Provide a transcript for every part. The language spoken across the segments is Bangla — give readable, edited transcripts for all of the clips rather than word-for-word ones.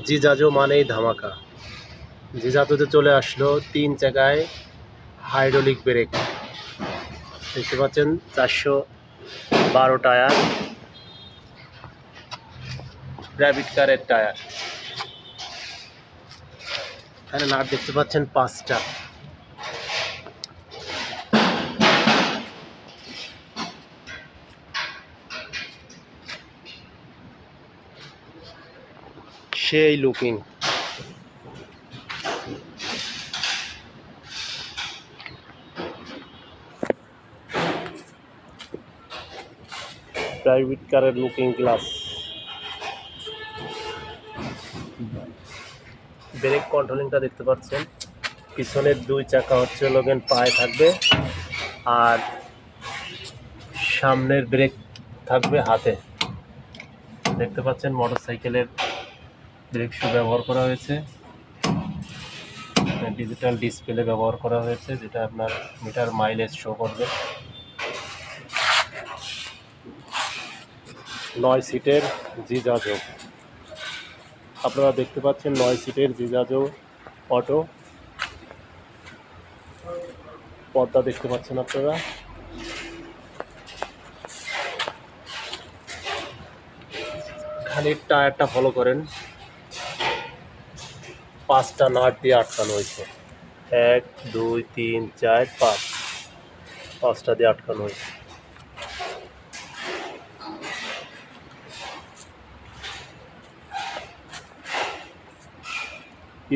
জিজাজো মানেই ধামাকা। জিজাজোতে চলে আসলো 3 চাকায় হাইড্রোলিক ব্রেক। দেখতে পাচ্ছেন 412 টায়ার, র্যাপিড কারের টায়ার। এখানে নাট দেখতে পাচ্ছেন 5টা। সেই লুকিং। প্রাইভেট কারের লুকিং গ্লাস। ব্রেক কন্ট্রোলিংটা দেখতে পাচ্ছেন, পিছনের 2 চাকা হচ্ছে লোকেন পায়ে থাকবে, আর সামনের ব্রেক থাকবে হাতে। দেখতে পাচ্ছেন মোটরসাইকেলের ব্রেক শু ব্যবহার করা হয়েছে, ডিজিটাল ডিসপ্লে ব্যবহার করা হয়েছে, যেটা আপনার মিটার মাইলেজ শো করবে। 9 সিটের জিজাজো আপনারা দেখতে পাচ্ছেন, 9 সিটের জিজাজো অটো। পর্দা দেখতে পাচ্ছেন আপনারা। খালি টায়ারটা ফলো করেন, 5টা নাট দিয়ে আটকানো হয়েছে। 1 2 3 4 5, 5টা দিয়ে আটকানো হয়েছে।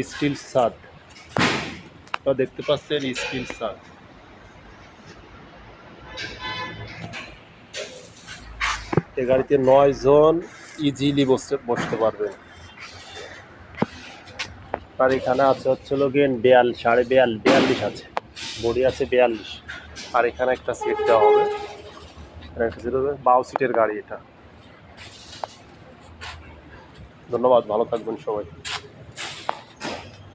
স্টিল ছাদ দেখতে পাচ্ছেন, স্টিল ছাদ। এই গাড়িতে 9 জন ইজিলি বসতে পারবেন। আর এখানে আছে হচ্ছে লোকেন 42 আছে, বডি আছে 42। আর এখানে একটা সিট দেওয়া হবে, 12 সিটের গাড়ি এটা। ধন্যবাদ, ভালো থাকবেন সবাই।